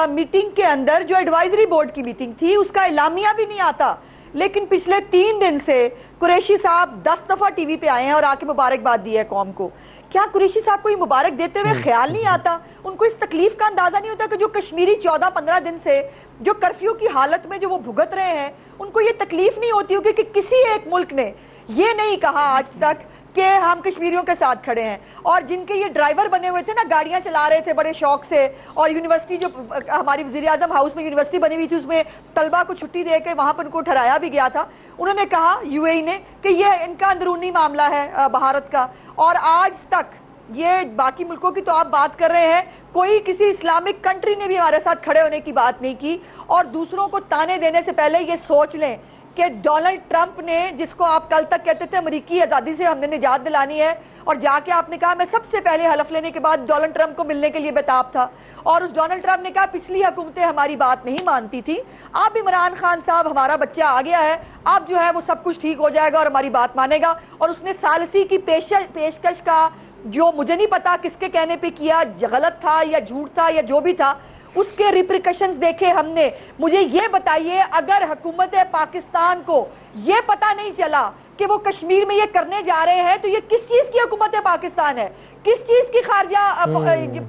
B: मीटिंग के अंदर जो एडवाइजरी बोर्ड की मीटिंग थी उसका इलामिया भी नहीं आता। लेकिन पिछले 3 दिन से कुरैशी साहब 10 दफा टीवी पे आए हैं और आके मुबारकबाद दी है कौम को। क्या कुरैशी साहब को ये मुबारक देते हुए ख्याल नहीं आता? उनको इस तकलीफ का अंदाजा नहीं होता कि जो कश्मीरी 14-15 दिन से जो कर्फ्यू की हालत में जो वो भुगत रहे हैं, उनको ये तकलीफ नहीं होती होगी कि किसी एक मुल्क ने ये नहीं कहा आज तक कि हम कश्मीरियों के साथ खड़े हैं। और जिनके ये ड्राइवर बने हुए थे ना, गाड़ियां चला रहे थे बड़े शौक से, और यूनिवर्सिटी जो हमारी वज़ीर आज़म हाउस में यूनिवर्सिटी बनी हुई थी उसमें तलबा को छुट्टी दे के वहां पर उनको ठहराया भी गया था। उन्होंने कहा UAE ने कि यह इनका अंदरूनी मामला है भारत का। और आज तक ये बाकी मुल्कों की तो आप बात कर रहे हैं, कोई किसी इस्लामिक कंट्री ने भी हमारे साथ खड़े होने की बात नहीं की। और दूसरों को ताने देने से पहले ये सोच लें कि डोनाल्ड ट्रंप ने, जिसको आप कल तक कहते थे अमेरिकी आज़ादी से हमने निजात दिलानी है, और जाके आपने कहा मैं सबसे पहले हलफ लेने के बाद डोनाल्ड ट्रंप को मिलने के लिए बेताब था, और उस डोनाल्ड ट्रंप ने कहा पिछली हुकूमतें हमारी बात नहीं मानती थी, अब इमरान खान साहब हमारा बच्चा आ गया है, अब जो है वो सब कुछ ठीक हो जाएगा और हमारी बात मानेगा। और उसने सालसी की पेशकश का, जो मुझे नहीं पता किसके कहने पे किया, गलत था या झूठ था या जो भी था, उसके रिप्रिकॉशंस देखे हमने। मुझे ये बताइए, अगर हुकूमत पाकिस्तान को ये पता नहीं चला कि वो कश्मीर में ये करने जा रहे हैं, तो ये किस चीज की हुकूमत पाकिस्तान है, किस चीज की खारजा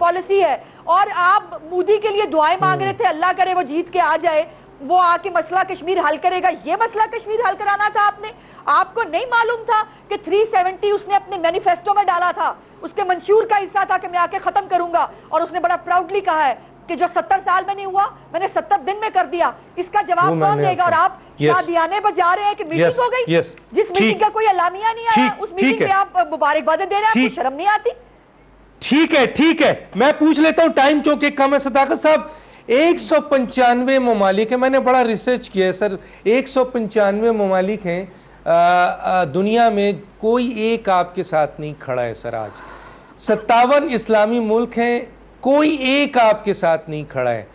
B: पॉलिसी है? और आप मोदी के लिए दुआएं मांग रहे थे, अल्लाह करे वो जीत के आ जाए, वो आके मसला कश्मीर हल करेगा। ये मसला कश्मीर हल कराना था आपने। आपको नहीं मालूम था कि 370 उसने अपने मैनिफेस्टो में डाला था, उसके मंशूर का हिस्सा था कि मैं आके खत्म करूंगा, और उसने बड़ा प्राउडली कहा है कि जो 70 साल में नहीं हुआ मैंने 70 दिन में कर दिया। इसका जवाब कौन देगा? और आप शादियाने बजा रहे हैं कि मीटिंग हो गई, जिस मीटिंग का कोई अलामिया नहीं आया, उस मीटिंग में आप मुबारकबादें दे रहे हैं, आपको शर्म नहीं आती?
A: ठीक है, मैं पूछ लेता हूं, टाइम चौके कम है। सदाकत साहब, 195 ममालिक है, मैंने बड़ा रिसर्च किया है सर, 195 ममालिक हैं दुनिया में, कोई एक आपके साथ नहीं खड़ा है सर। आज 57 इस्लामी मुल्क हैं, कोई एक आपके साथ नहीं खड़ा है।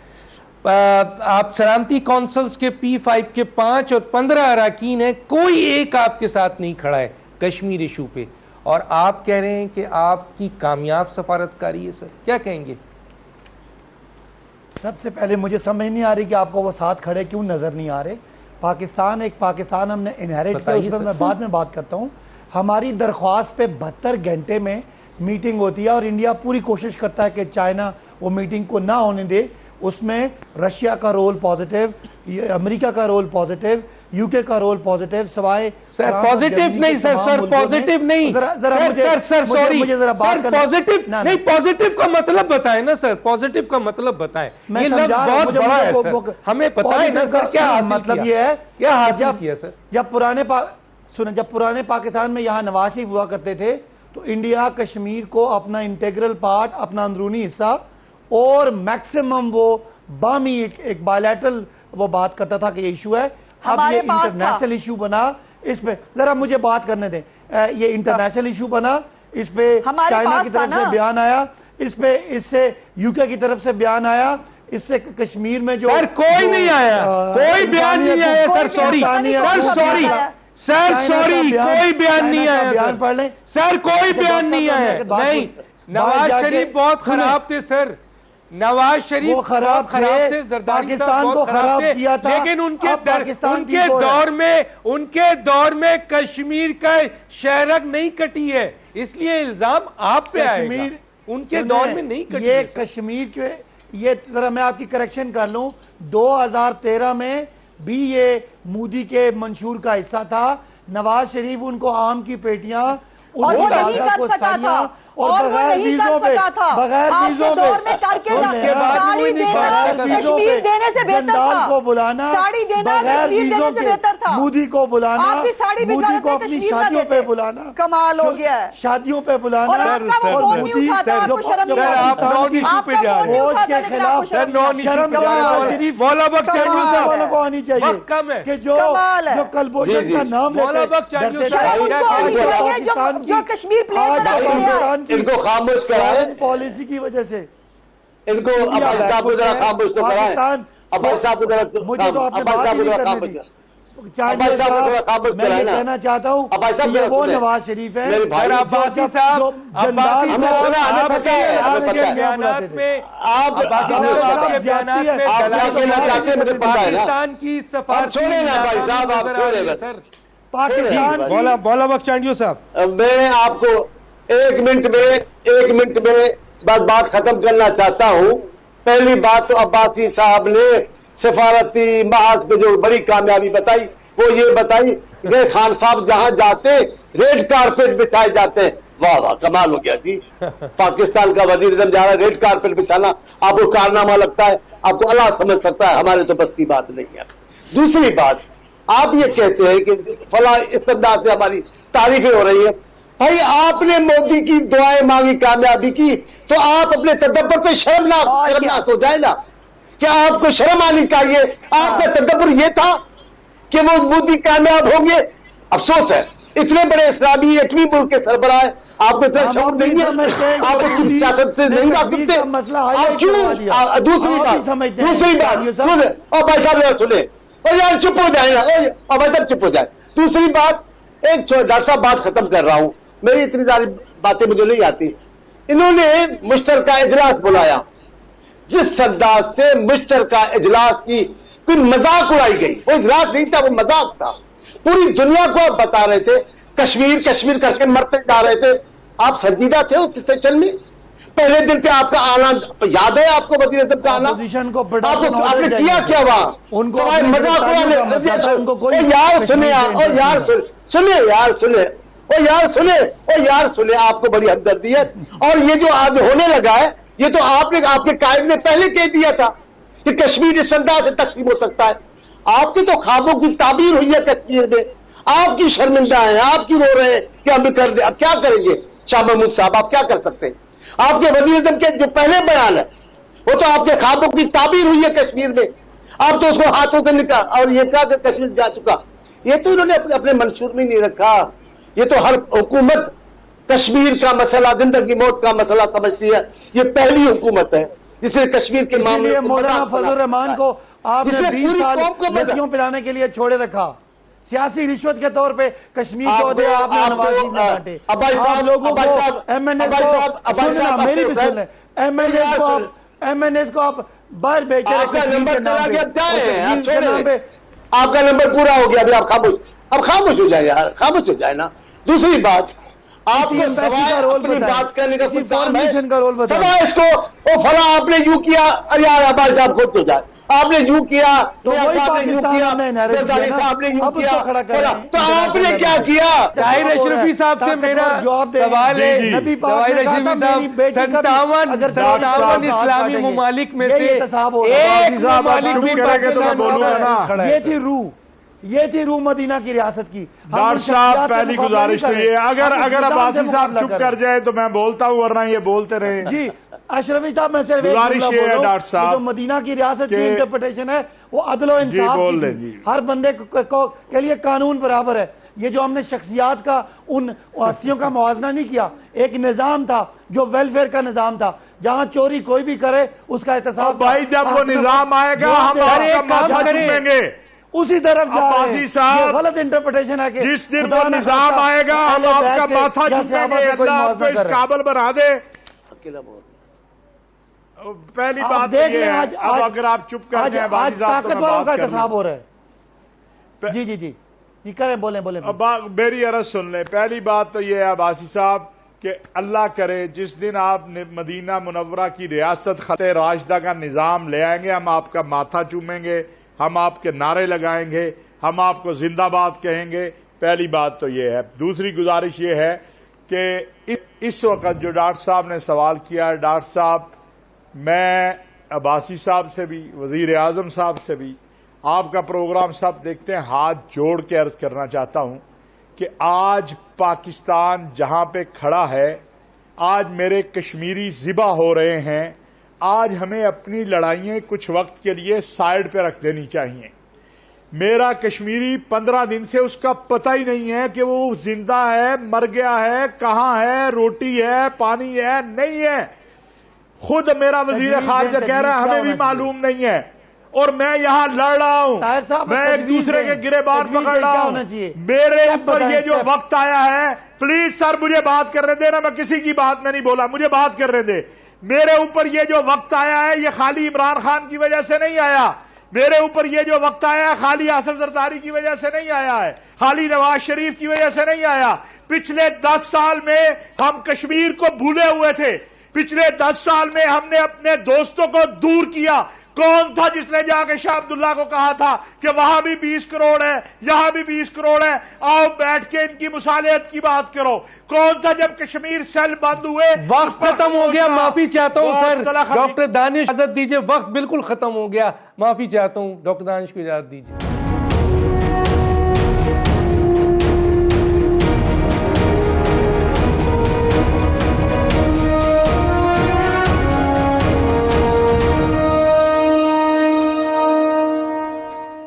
A: आप सलामती कौंसल्स के P5 के 5 और 15 अरकान हैं, कोई एक आपके साथ नहीं खड़ा है कश्मीर इशू पे, और आप कह रहे हैं कि आपकी कामयाब सफारतकारी है सर। क्या कहेंगे?
C: सबसे पहले मुझे समझ नहीं आ रही कि आपको वो साथ खड़े क्यों नजर नहीं आ रहे। पाकिस्तान एक पाकिस्तान हमने इनहेरिट किया, उस पर मैं बाद में बात करता हूँ। हमारी दरख्वास्त पे 72 घंटे में मीटिंग होती है, और इंडिया पूरी कोशिश करता है कि चाइना वो मीटिंग को ना होने दे। उसमें रशिया का रोल पॉजिटिव, अमेरिका का रोल पॉजिटिव, यूके का रोल पॉजिटिव, सवाए
A: सर पॉजिटिव नहीं सर, पॉजिटिव नहीं सर, सॉरी सर, पॉजिटिव नहीं, पॉजिटिव का मतलब बताएं ना सर, पॉजिटिव का मतलब बताएं।
C: मैं
A: ये लफ्ज़ बहुत बड़ा है सर, हमें पता है ना सर क्या
C: मतलब ये है,
A: क्या हासिल किया सर।
C: जब पुराने पाकिस्तान में यहाँ नवाज शरीफ हुआ करते थे, तो इंडिया कश्मीर को अपना इंटेग्रल पार्ट, अपना अंदरूनी हिस्सा, और मैक्सिमम वो बामी एक बायलैटरल वो बात करता था कि ये इशू है। अब ये इंटरनेशनल इशू बना, इस पे जरा मुझे बात करने दें। ये इंटरनेशनल इशू बना, इस पे चाइना की तरफ से बयान आया, इस पे इससे यूके की तरफ से बयान आया, इससे कश्मीर में जो
A: सर कोई नहीं आया, कोई बयान नहीं आया सर, सॉरी सर, सॉरी कोई बयान नहीं आया।
C: बयान पढ़ लें
A: सर, कोई बयान नहीं आया। नहीं, नवाज शरीफ बहुत खराब थे सर, नवाज शरीफ
C: वो खराब थे, पाकिस्तान को खराब किया था,
A: लेकिन उनके दौर में कश्मीर का शहरक नहीं कटी है, इसलिए इल्जाम आप पे आएगा। उनके दौर में नहीं कटी
C: ये कश्मीर के, ये जरा मैं आपकी करेक्शन कर लूं, 2013 में भी ये मोदी के मंशूर का हिस्सा था। नवाज शरीफ उनको आम की पेटियां, उनको दादा को साड़ियां, और बगैर वीजों पे जंदाल को बुलाना, बगैर वीजों के मोदी को बुलाना, मोदी को अपनी शादियों पे बुलाना,
B: कमाल हो गया,
C: शादियों पे बुलाना, और मोदी जो फौज के खिलाफ शर्म शरीफ वालों को आनी चाहिए कि जो कलभूषण का नाम
B: लेते
D: इनको खामोश कराएं,
C: पॉलिसी की वजह से
D: इनको अब्बास साहब को जरा खामोश तो कराएं, अब्बास साहब को जरा,
C: मुझे तो आपने बात ही नहीं करनी थी। मैं ये कहना चाहता हूँ कि वो नवाज शरीफ है,
A: अब्बासी साहब, पाकिस्तान की
C: पाकिस्तान
A: बोला बख्शांडियो साहब,
D: मैं आपको एक मिनट में बात खत्म करना चाहता हूं। पहली बात तो अब्बासी साहब ने सिफारती महाज पे जो बड़ी कामयाबी बताई, वो ये बताई कि खान साहब जहां जाते रेड कारपेट बिछाए जाते हैं। वाह वाह, कमाल हो गया जी। पाकिस्तान का वजीर आज़म जा रहा है, रेड कारपेट बिछाना आपको कारनामा लगता है, आपको अल्लाह समझ सकता है, हमारे तो बस की बात नहीं है। दूसरी बात, आप ये कहते हैं कि फला इस्तेमाल से हमारी तारीफें हो रही है। भाई आपने मोदी की दुआएं मांगी, कामयाबी की, तो आप अपने तदब्बर पे शर्मनाक हो जाए ना। क्या आपको शर्म आनी चाहिए? आपका तदब्बर ये था कि वो मोदी कामयाब होंगे? अफसोस है, इतने बड़े इस्लामी 8वीं मुल्क के सरबराह है, आपको इतना शौक नहीं है, आप उसकी सियासत से नहीं वाकिफ थे, आप क्यों? दूसरी बात और भाई साहब यार सुने, और यार चुप हो जाए ना, और भाई साहब चुप हो जाए। दूसरी बात, एक डॉक्टर साहब बात खत्म कर रहा हूं, मेरी इतनी सारी बातें मुझे नहीं आती। इन्होंने मुश्तरका इजलास बुलाया, जिस अंदाज से मुश्तरका इजलास की कोई मजाक उड़ाई गई, वो इजलास नहीं था, वो मजाक था। पूरी दुनिया को आप बता रहे थे कश्मीर कश्मीर करके मरते जा रहे थे। आप संजीदा थे उस सेशन में? पहले दिन पे आपका आना याद है आपको? वज़ीर आज़म का आना आपने किया क्या वहां? सवाल मजाक उड़ाने। यार सुने, और यार सुने, यार सुने, ओ यार सुने, ओ यार सुने, आपको बड़ी हमदर्दी है। और ये जो आज होने लगा है, ये तो आपने, आपके कायद ने पहले कह दिया था कि कश्मीर इस अंदाज से तकसीम हो सकता है। आपकी तो ख्वाबों की ताबीर हुई है कश्मीर में, आपकी शर्मिंदा है, आप क्यों रो रहे हैं कि हम कर दे? अब क्या करेंगे शाह महमूद साहब, आप क्या कर सकते हैं? आपके वज़ीर आज़म के जो पहले बयान है वो तो आपके ख्वाबों की ताबीर हुई है कश्मीर में, आप तो उसको हाथों से निकाल और ये कहा कि कश्मीर जा चुका। ये तो इन्होंने अपने मंशूर में नहीं रखा। ये तो हर हुकूमत कश्मीर का मसला जिंदगी मौत का मसला समझती है। ये पहली हुकूमत है जिसने कश्मीर के मामले
C: में मौलाना फजल रहमान को आपने 20 साल लस्सियों पिलाने के लिए छोड़े रखा, सियासी रिश्वत के तौर पे कश्मीर को आपने नवाज शरीफ ने बांटे। आप लोगों को एमएनएस को मेरी भी सुन लें, एमएनएस को आप बाहर बेचे रहे कश्मीर के नाम पे।
D: आपका नंबर पूरा हो गया, अभी आप खामोश, अब खामोश हो जाए यार, खामोश हो जाए ना। दूसरी बात, आपको अपनी बात करने का कोई काम है? सवाल इसको ओ फला आपने यूं किया, अरे यार हमारे साहब खुद तो जाए, आपने यूं किया तो वही पाकिस्तान साहब ने यूं किया, तो आपने क्या किया?
A: ताहिर अशरफी साहब से मेरा सवाल है, ताहिर अशरफी साहब 57 इस्लामी मुमालिक में से एक मुमालिक भी पाकिस्तान।
C: ये थी रूह मदीना की रियासत की।
E: डॉक्टर साहब पहली गुजारिश तो ये, अगर अब्बासी साहब चुप कर जाए तो मैं बोलता हूँ, वरना ये बोलते रहे।
C: जी अशरफी साहब, मैं सिर्फ
E: गुजारिश ये है डॉक्टर साहब,
C: जो मदीना की रियासत की इंटरप्रिटेशन है वो अदल और इंसाफ की, हर बंदे के लिए कानून बराबर है। ये जो हमने शख्सियात का उन हस्तियों का मुआवजा नहीं किया, एक निजाम था जो वेलफेयर का निजाम था, जहां चोरी कोई भी करे उसका एहतसाब।
E: भाई जब वो निजाम आएगा हम आपका माथा चूमेंगे,
C: उसी तरफ जा रहे हैं।
E: साहब
C: गलत इंटरप्रिटेशन है कि
E: जिस दिन वो निजाम आएगा हम आपका माथा चूमेंगे। अल्लाह आपको इस काबिल बना दे। पहली बात ये है, अब अगर आप चुप कर जाए,
C: आज ताकतवरों का एहतसाब हो रहा है। जी जी जी जी करें, बोले बोले।
E: अब मेरी अर्ज सुन लें। पहली बात तो ये है अब्बासी साहब कि अल्लाह करे जिस दिन आप मदीना मुनव्वरा की रियासत खते राशिदा का निजाम ले आएंगे, हम आपका माथा चूमेंगे, हम आपके नारे लगाएंगे, हम आपको जिंदाबाद कहेंगे। पहली बात तो ये है। दूसरी गुजारिश ये है कि इस वक्त जो डॉक्टर साहब ने सवाल किया है, डॉक्टर साहब मैं अब्बासी साहब से भी, वजीर आजम साहब से भी, आपका प्रोग्राम सब देखते हैं, हाथ जोड़ के अर्ज करना चाहता हूं कि आज पाकिस्तान जहां पे खड़ा है, आज मेरे कश्मीरी ज़िबा हो रहे हैं, आज हमें अपनी लड़ाइयां कुछ वक्त के लिए साइड पे रख देनी चाहिए। मेरा कश्मीरी 15 दिन से उसका पता ही नहीं है कि वो जिंदा है, मर गया है, कहां है, रोटी है, पानी है, नहीं है। खुद मेरा वजीर खारजा कह रहा है हमें भी मालूम नहीं है, और मैं यहां लड़ रहा हूं, मैं एक दूसरे के गिरेबान पकड़ रहा हूं। मेरे ऊपर ये जो वक्त आया है, प्लीज सर मुझे बात करने देना, मैं किसी की बात में नहीं बोला, मुझे बात करने दे। मेरे ऊपर ये जो वक्त आया है, ये खाली इमरान खान की वजह से नहीं आया। मेरे ऊपर ये जो वक्त आया है खाली आसिफ जरदारी की वजह से नहीं आया है, खाली नवाज शरीफ की वजह से नहीं आया। पिछले 10 साल में हम कश्मीर को भूले हुए थे। पिछले 10 साल में हमने अपने दोस्तों को दूर किया। कौन था जिसने जाके शाह अब्दुल्ला को कहा था कि वहां भी 20 करोड़ है, यहां भी 20 करोड़ है, आओ बैठ के इनकी मुसालियत की बात करो। कौन था जब कश्मीर सेल बंद हुए?
A: वक्त खत्म हो गया, माफी चाहता हूं सर। डॉक्टर दानिश इजाजत दीजिए, वक्त बिल्कुल खत्म हो गया, माफी चाहता हूं, डॉक्टर दानिश को इजाजत दीजिए।